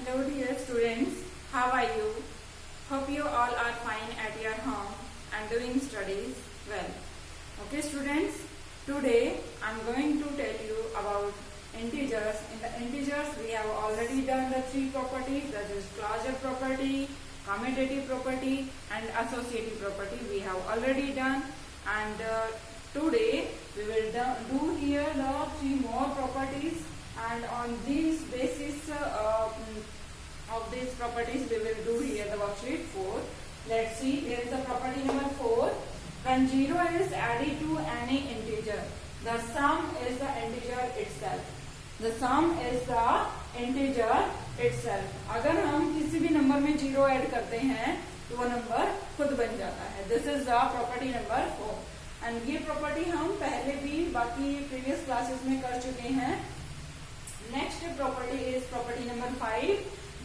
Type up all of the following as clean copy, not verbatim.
Hello dear students, how are you? Hope you all are fine at your home and doing studies well. Okay students, today I am going to tell you about integers. In the integers we have already done the three properties, that is closure property, commutative property and associative property we have already done, and today we will do here the three more properties, and on these basis of these properties we will do here the worksheet 4. Let's see, there is the property number 4. When 0 is added to any integer, the sum is the integer itself. The sum is the integer itself. अगर हम किसी भी number में 0 add करते हैं तो वो number खुद बन जाता है. This is the property number 4. And ये प्रॉपर्टी हम पहले भी बाकी प्रीवियस क्लासेस में कर चुके हैं. Next property is property number 5.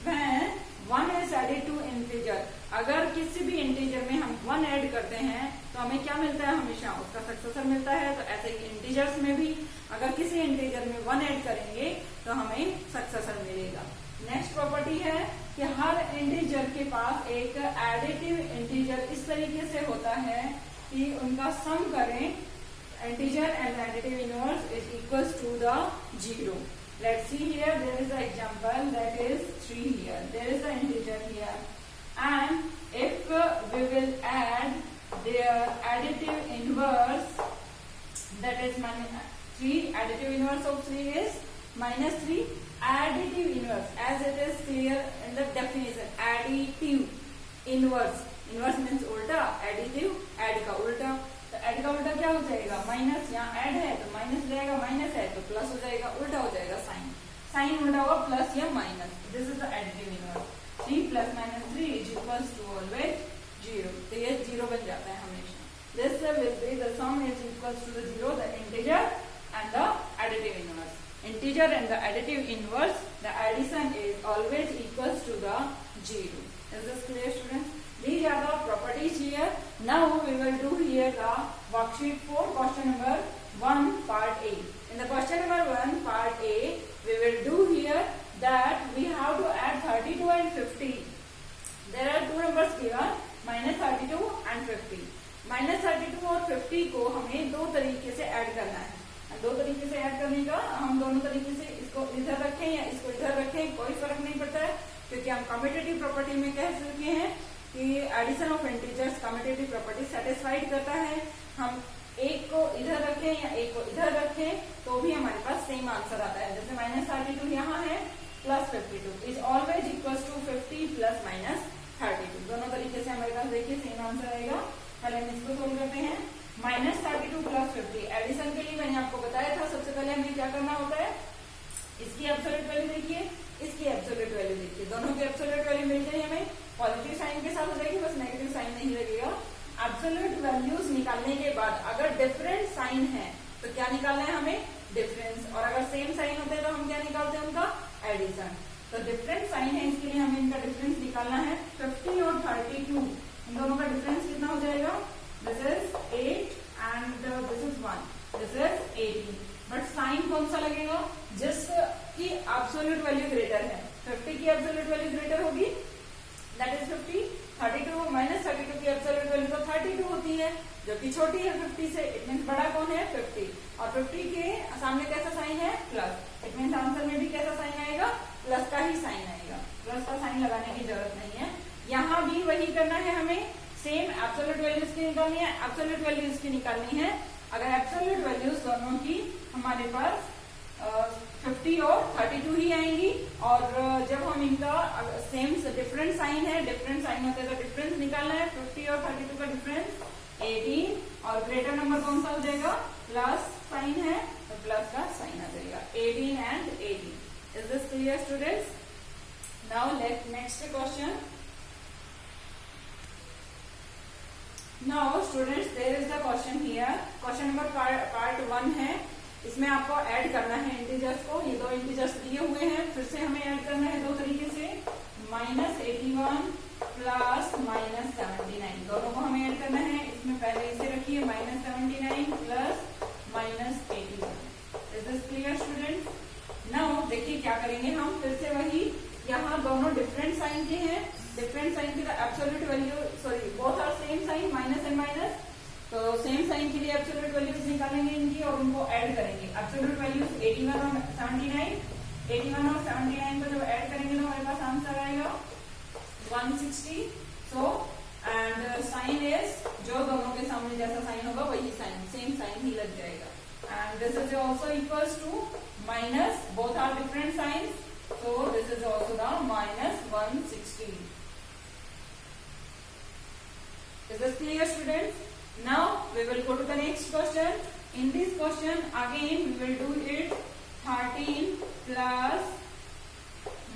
When 1 is added to integer, अगर किसी भी इंटीजर में हम 1 ऐड करते हैं तो हमें क्या मिलता है? हमेशा उसका सक्सेसर मिलता है. तो ऐसे ही इंटीजर्स में भी अगर किसी इंटीजर में 1 ऐड करेंगे तो हमें सक्सेसर मिलेगा. नेक्स्ट प्रॉपर्टी है कि हर इंटीजर के पास एक एडिटिव इंटीजर इस तरीके से होता है कि उनका सम करें integer and additive inverse is equals to the 0. Let's see here, there is an example, that is 3 here. There is an integer here, and if we will add their additive inverse, that is 3, additive inverse of 3 is minus 3. Additive inverse, as it is clear in the definition, additive inverse. Inverse means उल्टा, additive add का उल्टा. तो add का उल्टा क्या हो जाएगा? Minus. यहाँ ऐड है तो माइनस रहेगा, माइनस है तो प्लस हो जाएगा, उल्टा हो जाएगा साइन. साइन उल्टा होगा प्लस या minus. This is the additive inverse. 3 plus minus 3 is equals to always 0. तो ये 0 बन जाता है हमेशा. This will be the sum is equals to the 0, the integer and the additive inverse. Integer and the additive inverse, the addition is always equals to the 0. Is this clear, students? These are the properties here. Now we will do here the worksheet 4, question number 1, part A. In the question number 1, part A, we will do here that we have to add 32 and 50. There are two numbers given, minus 32 and 50. Minus 32 और 50 को हमें दो तरीके से add करना है. दो तरीके से ऐड करने का, हम दोनों तरीके से इसको इधर रखें या इसको इधर रखें, कोई फर्क नहीं पड़ता है, क्योंकि हम कम्यूटेटिव प्रॉपर्टी में कह चुके हैं कि addition of integers commutative property satisfied करता है. हम एक को इधर रखें या एक को इधर रखें तो भी हमारे पास सेम आंसर आता है. जैसे माइनस 32 यहाँ है plus 52 is always equal to 50 plus minus 32. दोनों तरीके से हमारे पास देखिए सेम आंसर आएगा. पहले हम इसको सोल्व करते हैं. माइनस 32 प्लस 50 एडिशन के लिए मैंने आपको बताया था, सबसे पहले हमें क्या करना होता है, इसकी एब्सोल्यूट वैल्यू देखिए, इसकी एब्सोल्यूट वैल्यू देखिए, दोनों की एब्सोल्यूट वैल्यू मिल जाए हमें. पॉजिटिव साइन के साथ हो जाएगी, बस नेगेटिव साइन नहीं लगेगा. एब्सोल्यूट वैल्यूज निकालने के बाद अगर डिफरेंट साइन है तो क्या निकालना है हमें? डिफरेंस. और अगर सेम साइन होते हैं तो हम क्या निकालते हैं? उनका एडिशन. तो डिफरेंट साइन है, इसके लिए हमें इनका डिफरेंस निकालना है. 50 और 32 इन दोनों का डिफरेंस कितना हो जाएगा? This is 8 and this is 1. This is 18. But sign कौन सा लगेगा? जिसकी एब्सोल्यूट वैल्यू ग्रेटर है. 50 की एब्सोल्यूट वैल्यू ग्रेटर होगी, दैट इज 50. 32 माइनस 32 की एब्सोल्यूट वैल्यू तो 32 होती है, जो कि छोटी है 50 से. इट मीन्स बड़ा कौन है? 50. और 50 के सामने कैसा साइन है? प्लस. इट मीन्स आंसर में भी कैसा साइन आएगा? प्लस का ही साइन आएगा. प्लस का साइन लगाने की जरूरत नहीं है. यहाँ भी वही करना है हमें. सेम एब्सोल्यूट वैल्यूज की निकालनी है, एब्सोल्यूट वैल्यूज की निकालनी है. अगर एब्सोल्यूट वैल्यूज दोनों की हमारे पास 50 और 32 ही आएंगी, और जब हम इनका सेम डिफरेंट साइन है, डिफरेंट साइन होता है तो डिफरेंस निकालना है. 50 और 32 का डिफरेंस 18, और ग्रेटर नंबर कौन सा हो जाएगा? प्लस साइन है तो प्लस का साइन आ जाएगा. 18 and 18. Is this clear students? Now let next question. Now students, there is the question here. Question number part 1 है. इसमें आपको ऐड करना है इंटीजर्स को. ये दो इंटीजर्स दिए हुए हैं, फिर से हमें ऐड करना है दो तरीके से. माइनस 81 प्लस माइनस 79, दोनों को हमें ऐड करना है. इसमें पहले इसे रखिए, minus 79 plus minus 81. Is this clear student? Now देखिए क्या करेंगे हम. फिर से वही यहाँ दोनों डिफरेंट साइन के हैं, डिफरेंट साइन की absolute value, sorry both are same sign, minus and minus, तो सेम साइन के लिए एब्सोल्यूट वैल्यूज निकालेंगे इनकी और उनको ऐड करेंगे। एब्सोल्यूट वैल्यूज 81 और 79, 81 और 79 को जब ऐड करेंगे तो हमारे पास आंसर आएगा 160। सो एंड साइन इज, जो दोनों के सामने जैसा साइन होगा वही साइन, सेम साइन ही लग जाएगा। And this is also equals to minus, both are different signs, so this is also the minus 160. Is this clear, students? Now we will go to the next question. In this question again we will do it 13 plus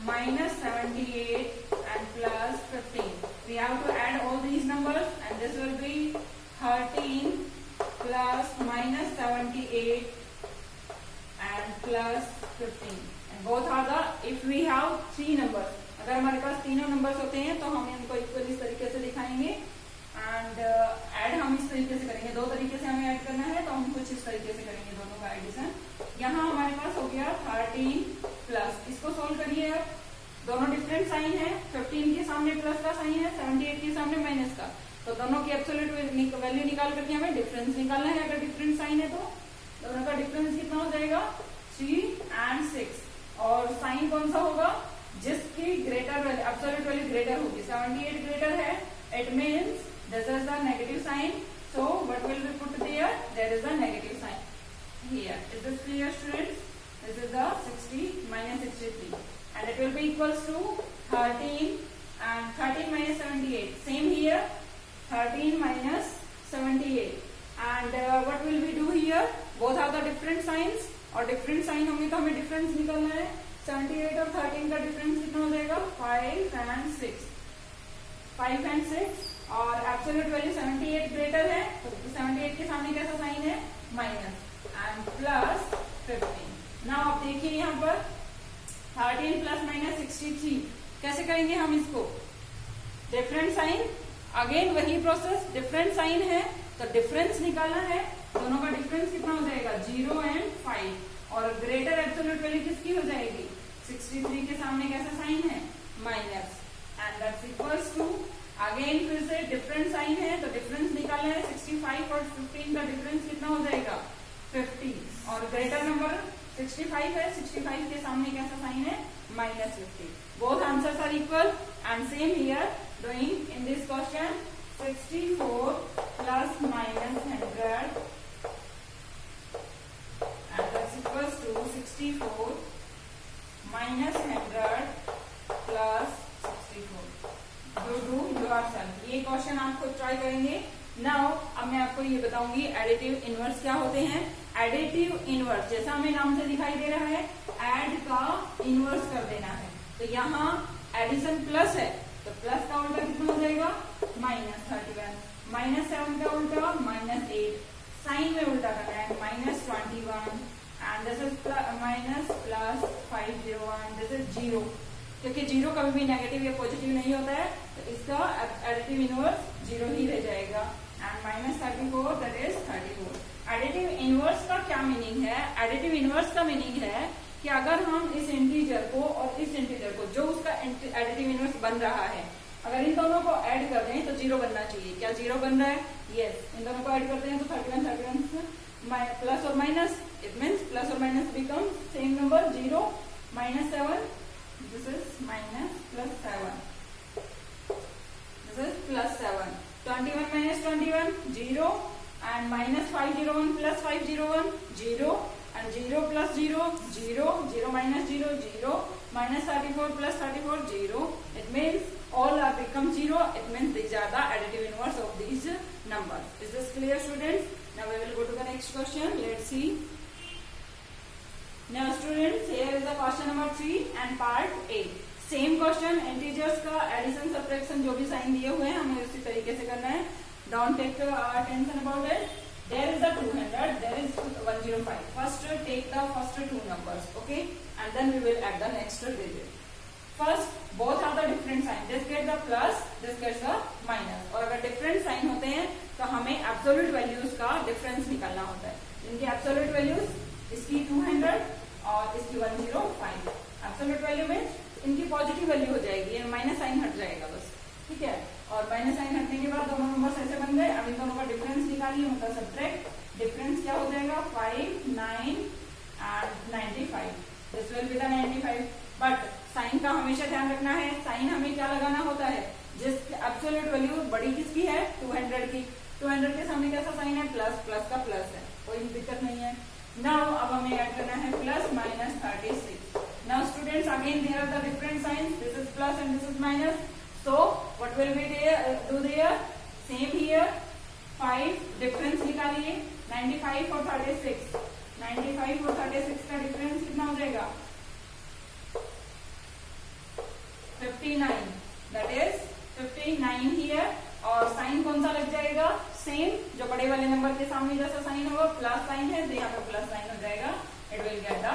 minus 78 and plus 15. We have to add all these numbers and this will be 13 plus minus 78 and plus 15. Both are the, if we have 3 numbers, अगर हमारे पास तीनों numbers होते हैं तो हम इनको equal इस तरीके से दिखाएंगे एंड ऐड हम इस तरीके से करेंगे। 2 तरीके से हमें ऐड करना है तो हम कुछ इस तरीके से करेंगे दोनों का एडिशन। यहाँ हमारे पास हो गया 13 प्लस, इसको सोल्व करिए आप, दोनों डिफरेंट साइन है, 15 के सामने प्लस का साइन है, 78 के सामने माइनस का, तो दोनों की एब्सोल्यूट वैल्यू निकाल करके हमें डिफरेंस निकालना है। अगर डिफरेंट साइन है तो दोनों का डिफरेंस कितना हो जाएगा, 3 and 6, और साइन कौन सा होगा, जिसकी greater value, absolute value greater होगी। 78 ग्रेटर है, it means this is the negative sign, so what will be put there, there is a negative sign here. Is this clear students? This is the 60 minus 63 and it will be equals to 13 and 13 minus 78, same here, 13 minus 78 and what will we do here, both are the different signs, और different sign होंगे तो हमें difference निकालना है। 78 और 13 का difference कितना हो जाएगा, 5 and 6, 5 and 6, और एब्सोल्यूट वैल्यू 78 ग्रेटर है तो 78 के सामने कैसा साइन है, माइनस एंड प्लस 15। नाउ आप देखिए यहाँ पर 13 प्लस माइनस 63, कैसे करेंगे हम इसको, डिफरेंट साइन, अगेन वही प्रोसेस, डिफरेंट साइन है तो डिफरेंस निकालना है, दोनों का डिफरेंस कितना हो जाएगा, 0 and 5, और ग्रेटर एब्सोल्यूट वैल्यू किसकी हो जाएगी, 63 के सामने कैसा साइन है, minus, and that's equals to, again फिर से डिफरेंट साइन है तो डिफरेंस निकालना है, 65 और 15 का डिफरेंस कितना हो जाएगा, 50, और ग्रेटर नंबर 65 है, 65 के सामने कैसा साइन है, minus 50। Both answers are equal and same here, doing in this question 64 plus minus 100 and that's equals to 64 minus 100 plus 64. Do yourself. ये क्वेश्चन आप खुद ट्राई करेंगे। नाउ अब मैं आपको ये बताऊंगी एडिटिव इनवर्स क्या होते हैं। एडिटिव इनवर्स जैसा हमें नाम से दिखाई दे रहा है, एड का इनवर्स कर देना है, तो यहाँ एडिशन प्लस है तो प्लस का उल्टा कितना हो जाएगा, माइनस 31, माइनस 7 का उल्टा माइनस 8, साइन में उल्टा करना है, minus 21 and this is minus plus 501, this is 0, क्योंकि 0 कभी भी नेगेटिव या पॉजिटिव नहीं होता है तो इसका एडिटिव इनवर्स 0 ही रह जाएगा, and minus 34 that is 34। Additive inverse का क्या मीनिंग है, एडिटिव इनवर्स का मीनिंग है कि अगर हम इस इंटीजर को और इस इंटीजर को, जो उसका एडिटिव इनवर्स बन रहा है, अगर इन दोनों को ऐड कर दें तो 0 बनना चाहिए। क्या 0 बन रहा है, यस, इन दोनों को ऐड करते हैं तो 31 प्लस और माइनस, इट मीन्स प्लस और minus become same number, 0 minus 7, this is minus plus 7, this is plus 7, 21 minus 21 0 and minus 501 plus 501 0 and 0 plus 0 0, 0 minus 0 0, minus 34 plus 34 0, it means all are become 0, it means these are the additive inverse of these numbers. Is this clear, students? Now we will go to the next question. Let's see. Now students, here is the question number 3 and part A. Same question, integers का addition subtraction जो भी sign दिए हुए हैं हमें उसी तरीके से करना है. Don't take attention about it. There is the 200, there is 105. First take the first two numbers, okay, and then we will add the next digit. First, both are the different sign. This gets the plus, this gets the minus. और अगर different sign होते हैं तो हमें absolute values का difference निकालना होता है. इनकी absolute values इसकी 200 और इसकी 105. Absolute value means इनकी पॉजिटिव वैल्यू हो जाएगी, ये माइनस साइन हट जाएगा बस, ठीक है। और माइनस साइन हटने के बाद दोनों नंबर्स ऐसे बन गए। अब इन दोनों का डिफरेंस निकालिए, मतलब सब्ट्रैक्ट। डिफरेंस क्या हो जाएगा, 5, 9 and 95। This will be the 95। But sign का हमेशा ध्यान रखना है, साइन हमें क्या लगाना होता है, जिस एब्सोल्यूट वैल्यू बड़ी किसकी है, 200 की। 200 के सामने कैसा साइन है, प्लस, प्लस का प्लस है, कोई दिक्कत नहीं है। नाउ अब हमें ऐड करना है plus minus 36। Now students again there are the different signs, this is plus and this is minus, so what will we do there, same here, 5 difference निकालिए, 95 और 36। 95 और 36 का डिफरेंस कितना हो जाएगा, 59, दैट इज 59 हियर। और साइन कौन सा लग जाएगा, सेम जो बड़े वाले नंबर के सामने जैसा साइन होगा, प्लस साइन है तो यहाँ पे प्लस साइन हो जाएगा। It will get the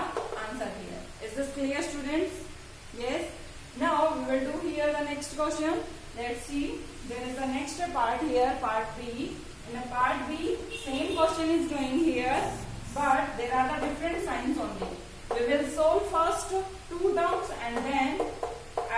answer here. Is this clear students? Yes. Now we will do here the next question. Let's see. There is the next part here, part B. In the part B, same question is doing here, but there are the different signs only. We will solve first 2 terms and then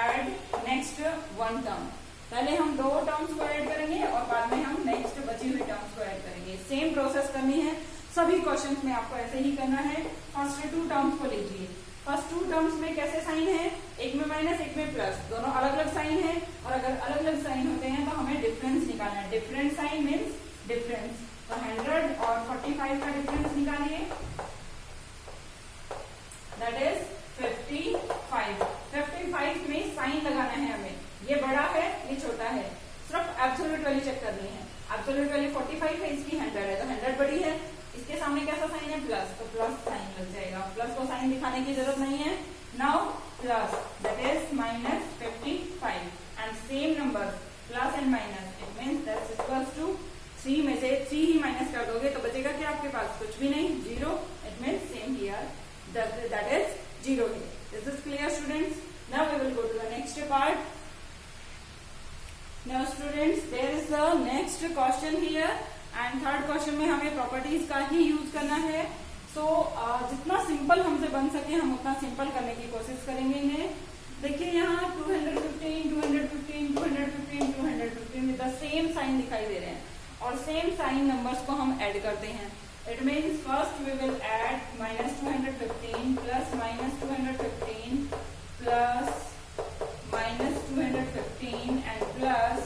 add next 1 term. पहले हम 2 terms को add करेंगे और बाद में हम next बची हुई टर्म्स को ऐड करेंगे। सेम प्रोसेस करनी है सभी क्वेश्चंस में, आपको ऐसे ही करना है। फर्स्ट 2 टर्म्स को लीजिए। फर्स्ट 2 टर्म्स में कैसे साइन है, एक में माइनस एक में प्लस, दोनों अलग अलग साइन है। और अगर अलग अलग साइन होते हैं तो हमें डिफरेंस निकालना है। Different sign means difference. तो 100 और 45 का डिफरेंस निकालिए, दैट इज 55। 55 में साइन लगाना है हमें, ये बड़ा है ये छोटा है, सिर्फ एब्सोल्यूट वैल्यू चेक करनी है। एब्सोल्यूट वैल्यू 45 है, इसकी 100 है, तो 100 बड़ी है, इसके सामने कैसा साइन है, प्लस, तो प्लस साइन लग जाएगा। प्लस को साइन दिखाने की जरूरत नहीं है। Now plus that is minus 55 and same number plus and minus, it means that is equals to 3 में से 3 ही माइनस कर दोगे तो बचेगा क्या आपके पास, कुछ भी नहीं, 0। It means same here, that is 0 here. This is clear students? Now we will go to the next part. Now students there is the next question here and third question में हमें प्रॉपर्टीज का ही use करना है। सो जितना simple हमसे बन सके हम उतना सिंपल करने की कोशिश करेंगे इन्हें। देखिए यहाँ 215, 215, 215, 215 विद द सेम साइन दिखाई दे रहे हैं और सेम साइन नंबर्स को हम ऐड करते हैं। It means first we will add minus 215 plus minus 215 plus minus 215 and plus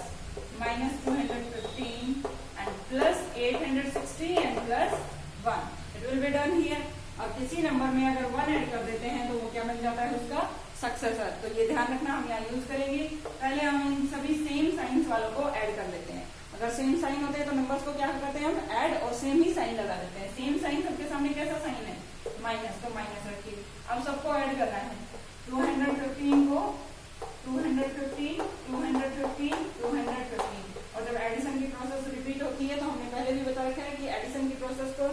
minus 215 and plus 860 and plus 1. It will be done here. और किसी नंबर में अगर 1 ऐड कर देते हैं तो वो क्या बन जाता है, उसका सक्सेसर। तो ये ध्यान रखना, हम यहाँ यूज करेंगे। पहले हम इन सभी सेम साइंस वालों को ऐड कर लेते हैं। अगर सेम साइन होते हैं तो नंबर्स को क्या करते हैं, हम ऐड और सेम ही साइन लगा देते हैं। सेम साइन सबके सामने कैसा साइन है, माइनस, तो माइनस रखिए। अब सबको ऐड करना है। 215 को 215, 215, 215। और जब एडिशन की प्रोसेस रिपीट होती है तो हमने पहले भी बता रखा है कि एडिशन की प्रोसेस को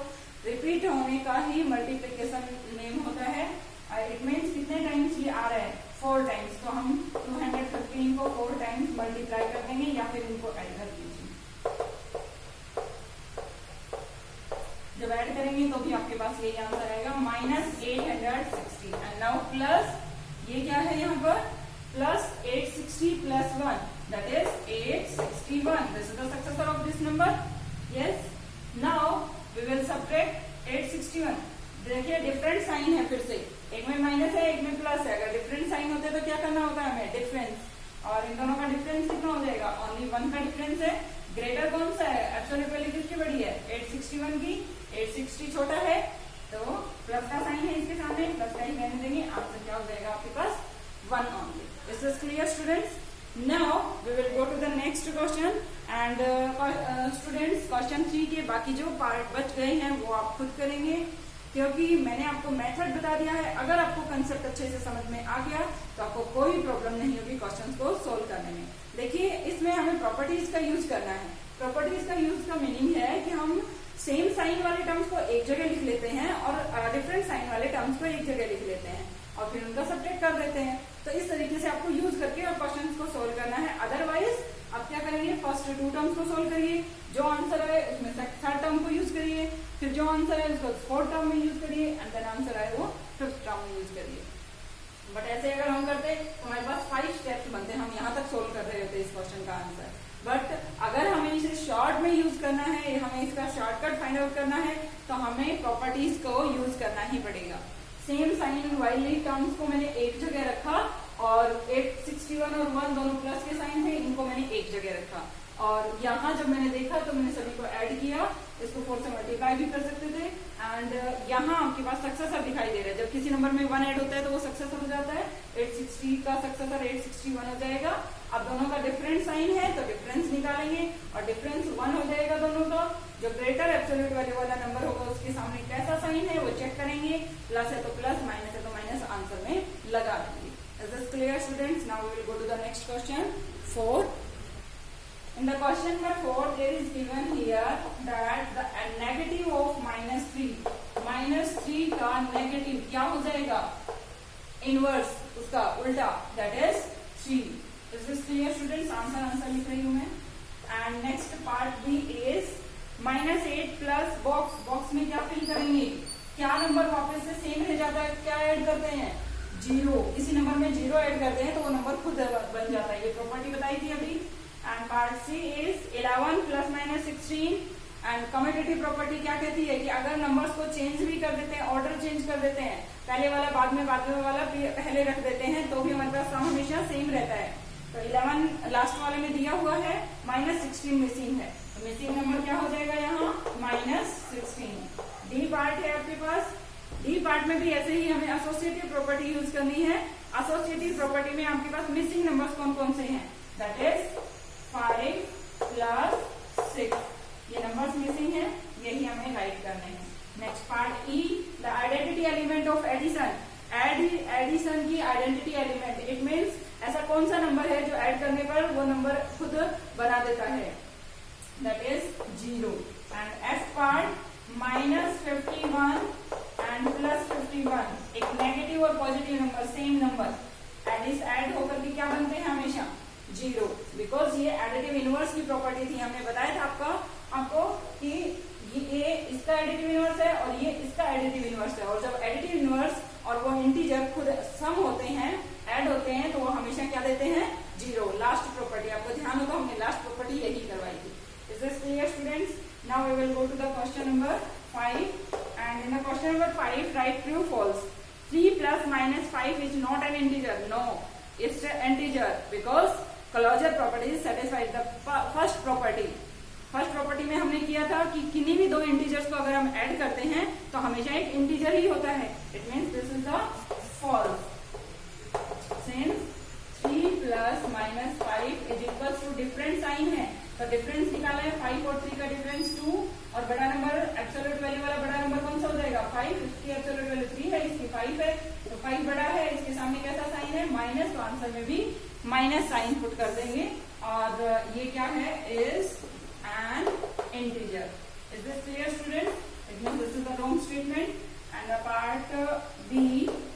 रिपीट होने का ही मल्टीप्लिकेशन नेम होता है। इट मीन्स कितने टाइम्स ये आ रहा है, 4 टाइम्स। तो हम 215 को 4 टाइम्स मल्टीप्लाई कर देंगे या फिर इनको ऐड कर दीजिए। जब ऐड करेंगे तो भी आपके पास यही आंसर आएगा, माइनस 860। एंड नाउ प्लस, ये क्या है यहाँ पर, plus 860 plus 1, that is 861. This is the successor of this number. Yes. Now we will subtract 861. देखिए डिफरेंट साइन है, फिर से एक में माइनस है एक में प्लस है। अगर डिफरेंट साइन होते तो क्या करना होता है हमें, डिफरेंस। और इन दोनों का डिफरेंस कितना हो जाएगा, ओनली 1 का डिफरेंस है। ग्रेटर कौन सा है, एब्सोल्यूट वैल्यू किसकी बड़ी है, 861 की। 860 छोटा है तो प्लस का साइन है इसके सामने, प्लस का ही रहने देंगे। आंसर क्या हो जाएगा आपके पास, 1 only. Is this clear students? Now we will go to the next question and students question 3 के बाकी जो पार्ट बच गए हैं वो आप खुद करेंगे, क्योंकि मैंने आपको मेथड बता दिया है। अगर आपको कंसेप्ट अच्छे से समझ में आ गया तो आपको कोई प्रॉब्लम नहीं होगी क्वेश्चंस को सोल्व करने में। देखिए इसमें हमें प्रॉपर्टीज का यूज करना है। प्रॉपर्टीज का यूज का मीनिंग है कि हम सेम साइन वाले टर्म्स को एक जगह लिख लेते हैं और डिफरेंट साइन वाले टर्म्स को एक जगह लिख लेते हैं और फिर उनका सब्ट्रैक्ट कर देते हैं। तो इस तरीके से आपको यूज करके और क्वेश्चंस को सोल्व करना है। अदरवाइज आप क्या करेंगे, फर्स्ट 2 टर्म्स को सोल्व करिए, जो आंसर है उसमें थर्ड टर्म को यूज करिए, फिर जो आंसर है उसको फोर्थ टर्म में यूज करिए एंड देन आंसर आए वो फिफ्थ टर्म में यूज करिए। बट ऐसे अगर हम करते तो हमारे पास 5 स्टेप्स बनते, हम यहाँ तक सोल्व कर रहे होते इस क्वेश्चन का आंसर। बट अगर हमें इसे शॉर्ट में यूज करना है, हमें इसका शॉर्टकट फाइंड आउट करना है, तो हमें प्रॉपर्टीज को यूज करना ही पड़ेगा। सेम साइन वाइल टर्म्स को मैंने एक जगह रखा और 861 और 1 दोनों प्लस के साइन थे, इनको मैंने एक जगह रखा। और यहाँ जब मैंने देखा तो मैंने सभी को ऐड किया, इसको 4 से मल्टीप्लाई भी कर सकते थे। एंड यहाँ आपके पास सक्सेसर दिखाई दे रहा है, जब किसी नंबर में 1 ऐड होता है तो वो सक्सेसर हो जाता है। 860 का सक्सेसर 861 हो जाएगा। अब दोनों का डिफरेंट साइन है तो डिफरेंस निकालेंगे और डिफरेंस 1 हो जाएगा दोनों का। जो ग्रेटर एब्सोल्यूट वैल्यू वाला नंबर होगा उसके सामने कैसा साइन है वो चेक करेंगे, प्लस है तो प्लस, माइनस है तो माइनस, आंसर में लगा देंगे। Is this clear, students? Now we will go to the next question 4. In the question number 4 there is given here that the negative of -3 का नेगेटिव क्या हो जाएगा, इनवर्स उसका उल्टा, that is 3. Is this clear, students? Answer लिख रही हूँ मैं। And next part B is -8 plus box में क्या फिल करेंगे, क्या नंबर वापस से सेम रह जाता है, क्या ऐड करते हैं, 0। किसी नंबर में 0 ऐड करते हैं तो वो नंबर खुद बन जाता है, ये प्रॉपर्टी बताई थी अभी। And part C is 11 plus minus 16। And commutative property क्या कहती है कि अगर नंबर्स को चेंज भी कर देते हैं, ऑर्डर चेंज कर देते हैं, पहले वाला बाद में वाला पहले रख देते हैं, तो भी हमारे पास सम हमेशा सेम रहता है। तो 11 लास्ट वाले में दिया हुआ है, -16 मिसिंग है, तो मिसिंग नंबर क्या हो जाएगा यहाँ, -16। डी पार्ट है आपके पास। डी पार्ट में भी ऐसे ही हमें एसोसिएटिव प्रॉपर्टी यूज करनी है। एसोसिएटिव प्रॉपर्टी में आपके पास मिसिंग नंबर्स कौन कौन से हैं, दैट इज 5 प्लस 6, ये नंबर्स मिसिंग है, यही हमें राइट करने हैं। Next part E, the identity element of addition. Addition की आइडेंटिटी एलिमेंट, इट मीन्स ऐसा कौन सा नंबर है जो ऐड करने पर वो नंबर खुद बना देता है, that is 0। And F part, -51 and +51, एक नेगेटिव और positive number, same number add होकर के क्या बनते हैं हमेशा, 0, बिकॉज ये एडिटिव इनवर्स की प्रॉपर्टी थी। हमने बताया था आपको कि ये इसका एडिटिव इनवर्स है और ये इसका एडिटिव इनवर्स है, और जब एडिटिव इनवर्स और वो इंटीजर खुद सम होते हैं, ऐड होते हैं, तो वो हमेशा क्या देते हैं, 0। लास्ट प्रॉपर्टी आपको ध्यान होगा, हमने लास्ट प्रॉपर्टी यही करवाई थी। Is this clear, students? Now we will go to the question number 5 and in the question number 5 write true false. 3 plus minus 5 is not an integer. No, it's an integer because closure property is satisfied. The first property में हमने किया था कि किन्हीं भी दो integers को अगर हम ऐड करते हैं तो हमेशा एक इंटीजर ही होता है। It means this is the false. Since 3 plus minus 5 is equals to different sign है, तो डिफरेंस निकाला है 5 और 3 का डिफरेंस 2, और बड़ा नंबर एब्सोल्यूट वैल्यू वाला बड़ा नंबर कौन सा हो जाएगा, 5। इसकी एब्सोल्यूट वैल्यू 3 है, इसकी 5 है, तो 5 बड़ा है, इसके सामने कैसा साइन है, माइनस, तो आंसर में भी माइनस साइन पुट कर देंगे। और ये क्या है, is an integer. Is this clear, student? It means this is the wrong statement. And the part B,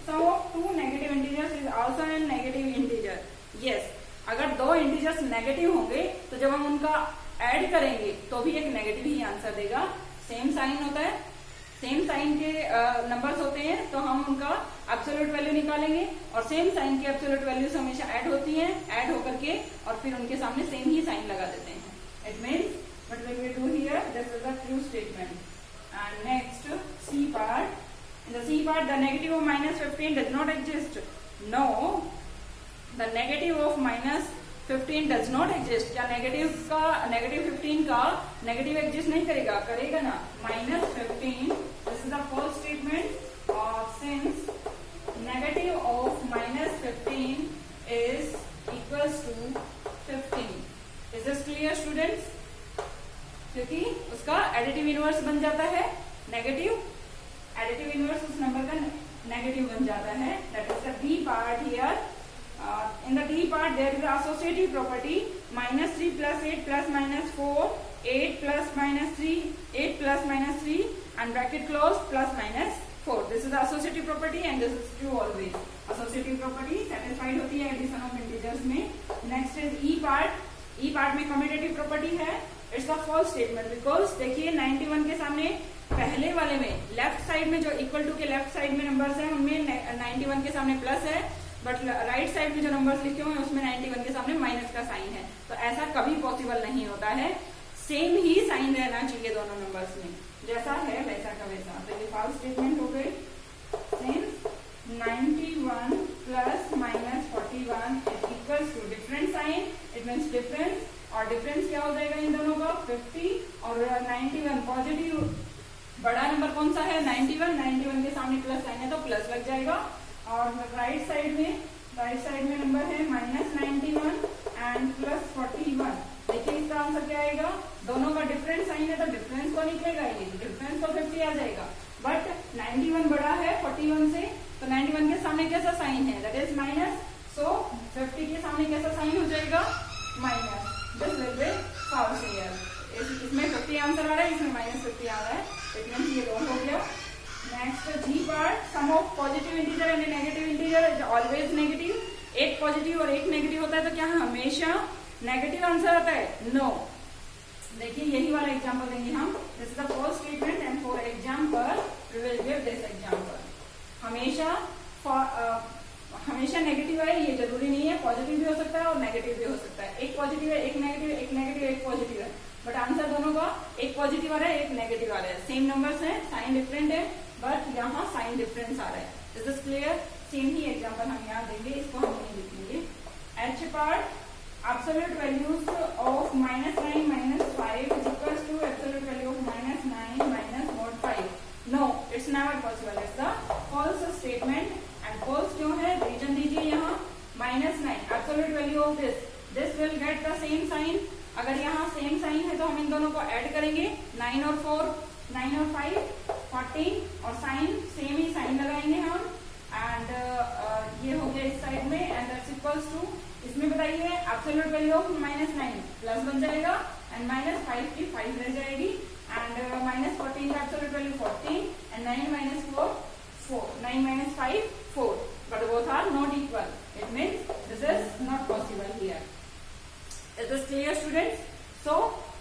sum of 2 negative integers is also an negative integer. Yes, अगर दो integers negative होंगे तो जब हम उनका ऐड करेंगे तो भी एक नेगेटिव ही आंसर देगा। सेम साइन होता है, सेम साइन के नंबर्स होते हैं तो हम उनका एब्सोल्यूट वैल्यू निकालेंगे, और सेम साइन की एब्सोल्यूट वैल्यूज हमेशा ऐड होती हैं, ऐड होकर के और फिर उनके सामने सेम ही साइन लगा देते हैं। It means what will we do here, this is the true statement. And next C part, in the C part the negative of -15 does not exist. No, the negative of -15 does not exist. क्या negative 15 का negative exist नहीं करेगा, करेगा ना। -15, this is the first statement. और since negative of -15 is equals to 15। Is this clear, students? क्योंकि उसका additive inverse बन जाता है नेगेटिव, एडिटिव इनवर्स उस नंबर का नेगेटिव बन जाता है। That is the D part here. In the D part there is the associative property, -3 plus 8 plus -4, 8 plus -3, 8 plus -3 and bracket closed plus -4. This is the associative property and this is true always. Associative property satisfied होती है addition of integers में। Next is E part. E part में commutative property है। It's the false statement because देखिए 91 के सामने पहले वाले में लेफ्ट साइड में जो इक्वल टू के लेफ्ट साइड में नंबर्स हैं उनमें 91 के सामने प्लस है, बट राइट साइड में जो नंबर्स लिखे हुए हैं उसमें 91 के सामने माइनस का साइन है, तो ऐसा कभी पॉसिबल नहीं होता है। सेम ही साइन रहना चाहिए दोनों नंबर्स में, जैसा है वैसा का वैसा। तो ये फॉल्स स्टेटमेंट हो गई। Since 91 plus minus 41 is equals to different sign, it means difference, और डिफरेंस क्या हो जाएगा इन दोनों का 50 और 91 पॉजिटिव बड़ा नंबर कौन सा है 91 के सामने प्लस साइन है तो प्लस लग जाएगा। और राइट साइड में नंबर है -91 एंड प्लस 41। देखिए इसका आंसर क्या आएगा, दोनों का डिफरेंट साइन है तो डिफरेंस तो निकलेगा ही, डिफरेंस तो 50 आ जाएगा, बट 91 बड़ा है 41 से, तो 91 के सामने कैसा साइन है दैट इज माइनस, सो 50 के सामने कैसा साइन हो जाएगा minus. This will be false here. इसमें 50 आंसर आ रहा है, इसमें -50 आ रहा है, इट मींस ये रॉन्ग हो गया। Next G part, sum of positive integer and negative integer is always negative. एक पॉजिटिव और एक नेगेटिव होता है तो क्या हमेशा नेगेटिव आंसर आता है? नो। देखिए यही वाला एग्जांपल देंगे हम, this is the first statement and for example we will give this example. हमेशा नेगेटिव है ये जरूरी नहीं है, पॉजिटिव भी हो सकता है और नेगेटिव भी हो सकता है। एक पॉजिटिव है, एक नेगेटिव, एक नेगेटिव, एक पॉजिटिव है, बट आंसर दोनों का एक पॉजिटिव आ रहा है, एक नेगेटिव आ रहा है। सेम नंबर्स हैं, साइन डिफरेंट है, बट यहाँ साइन डिफरेंस आ रहा है। Is this clear? Same he example हम यहाँ देंगे, इसको हम नहीं लिखेंगे। H part, absolute values of -9 -5 is equals to absolute value of -9 minus mod 5. No, it's never possible. It's the false statement. And false क्यों है? रीजन दीजिए यहाँ। -9 absolute value of this will get the same sign. अगर यहाँ same sign है तो हम इन दोनों को ऐड करेंगे, 9 और 5 14, और साइन सेम ही साइन लगाएंगे हम। एंड ये हो गया इस साइड में, एंड दैट्स इक्वल्स टू, इसमें बताइए एब्सोल्यूट वैल्यू ऑफ -9 प्लस बन जाएगा, एंड -5 की 5 रह जाएगी, एंड -14 का absolute value 14, and 9 minus 4 9 minus 5 4, but both are not equal. It means this is not possible here. Is this clear, students? So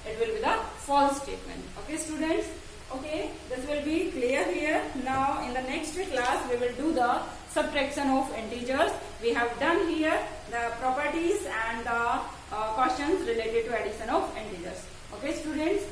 it will be the false statement. Okay, students? Okay, this will be clear here. Now in the next class we will do the subtraction of integers. We have done here the properties and the questions related to addition of integers. Okay, students?